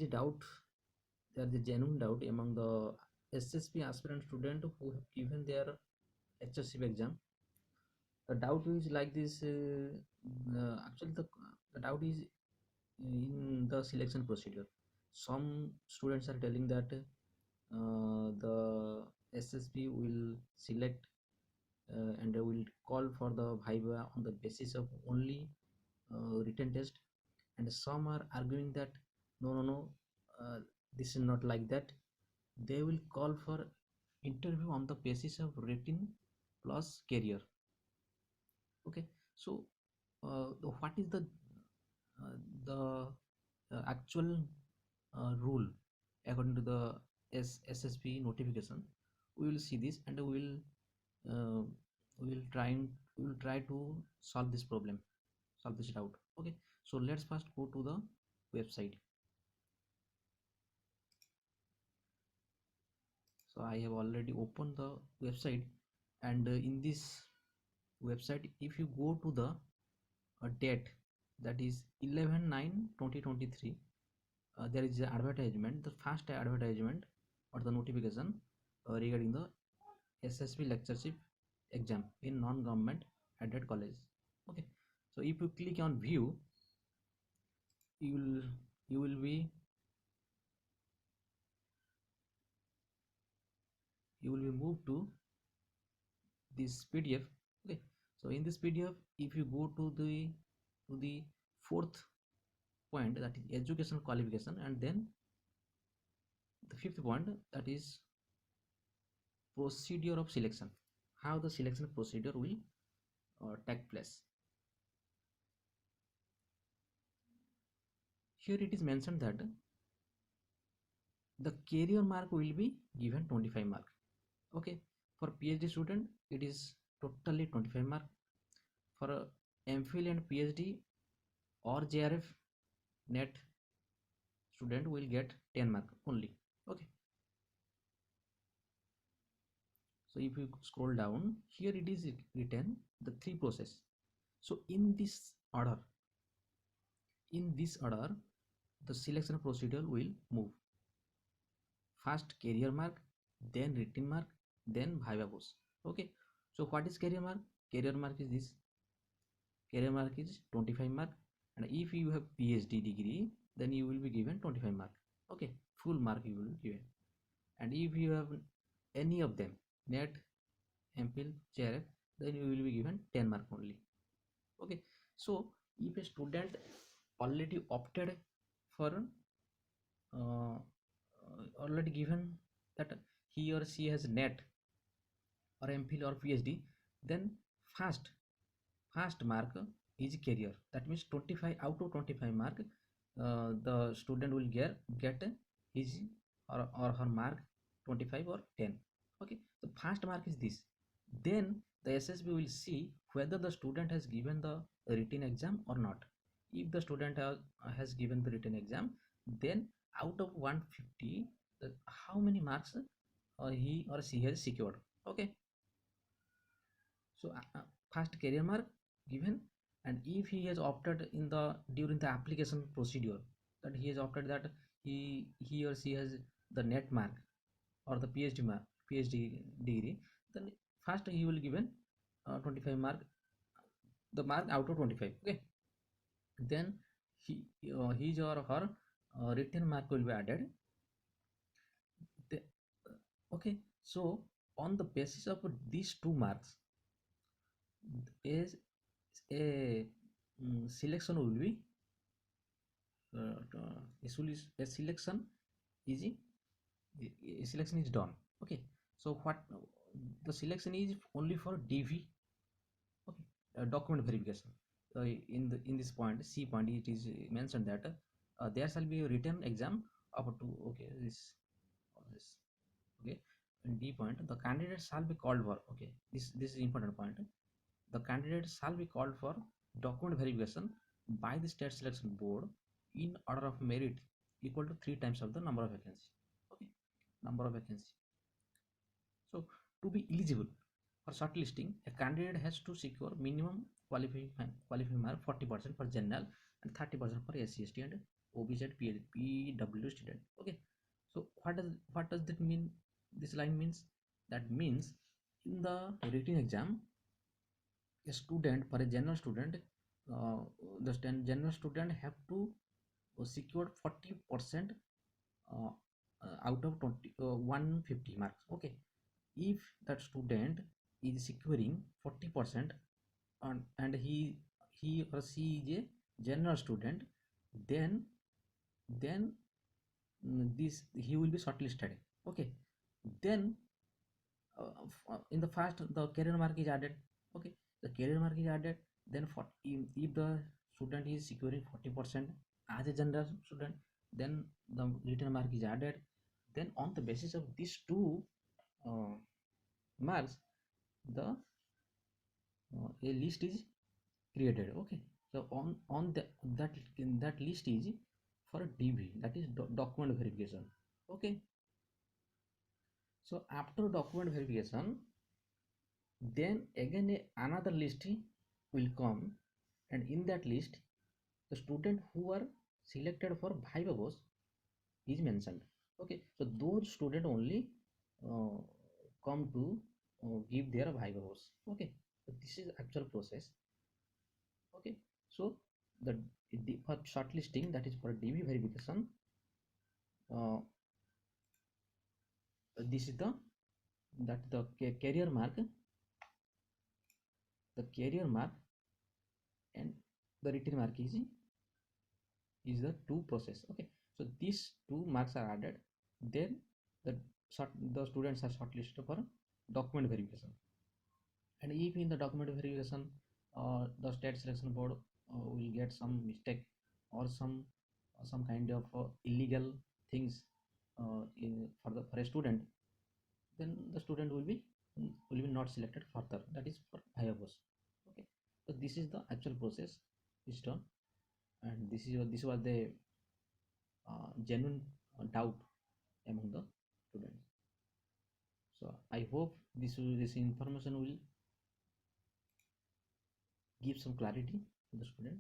is a doubt, there is a genuine doubt among the SSP aspirant student who have given their HSCP exam. The doubt is like this. Actually, the doubt is in the selection procedure. Some students are telling that the SSP will select and they will call for the VIVA on the basis of only written test, and some are arguing that no, this is not like that. They will call for interview on the basis of written plus career. Okay, so what is the actual rule according to the SSP notification? We will see this, and uh, we will try to solve this problem, solve this doubt. Okay, so let's first go to the website. So I have already opened the website, and in this website, if you go to the date, that is 11/9/2023, there is an advertisement, the first advertisement or the notification regarding the SSP lectureship exam in non-government aided college. Okay, so if you click on view, you will you will be moved to this PDF. Okay, so in this PDF, if you go to the fourth point, that is educational qualification, and then the fifth point, that is procedure of selection, how the selection procedure will take place. Here it is mentioned that the career mark will be given 25 mark. Okay, for PhD student it is totally 25 mark. For MPhil and PhD or JRF net student will get 10 mark only. Okay, so if you scroll down, here it is written the three process. So in this order, the selection procedure will move. First career mark, then written mark, then viva post. Okay, so what is career mark? Career mark is this. Career mark is 25 mark, and if you have PhD degree, then you will be given 25 mark. Okay, full mark you will be given. And if you have any of them, net, MPhil, JRF, then you will be given 10 mark only. Okay, so if a student already opted for already given that he or she has net or MPhil or PhD, then first mark is career. That means 25 out of 25 mark, the student will get his or her mark 25 or 10. Okay, the first mark is this. Then the SSB will see whether the student has given the written exam or not. If the student has given the written exam, then out of 150, how many marks he or she has secured. Okay, so first career mark given, and if he has opted in the during the application procedure, that he has opted that he or she has the net mark or the PhD mark, PhD degree, then first he will given 25 mark, the mark out of 25. Okay, then his or her written mark will be added. The, okay, so on the basis of these two marks, is a selection will be a selection is a selection is done. Okay, so what the selection is only for DV. Okay, document verification. In this point, C point, it is mentioned that there shall be a written exam up to, okay, this okay. In D point, the candidate shall be called for, okay, this is important point. The candidate shall be called for document verification by the state selection board in order of merit equal to 3 times of the number of vacancy. Okay, number of vacancy. So to be eligible for shortlisting, a candidate has to secure minimum qualifying mark 40% for general and 30% for SC, ST and OBZ PW student. Okay, so what does that mean? This line means, that means in the written exam, a student, for a general student, uh, the general student have to secure 40% uh, out of 150 marks. Okay, if that student is securing 40%, and he or she is a general student, then then this he will be shortlisted. Okay, then in the first, the career mark is added. Okay, the career mark is added. Then for if the student is securing 40% as a general student, then the written mark is added. Then on the basis of these two uh, marks, the a list is created. Okay, so on that list is for DV, that is document verification. Okay, so after document verification, then again another list will come, and in that list the student who are selected for viva course is mentioned. Okay, so those student only uh, come to give their viva course. Okay, so this is actual process. Okay, so the for shortlisting, that is for DV verification, uh, this is the career mark, and the written mark is the two process. Okay, so these two marks are added. Then the the students are shortlisted for document verification. And if in the document verification the state selection board will get some mistake, or some kind of illegal things for a student, then the student will be not selected further, that is for higher post. Okay, so this is the actual process is done, and this was the genuine doubt among the students. So I hope this information will give some clarity to the student.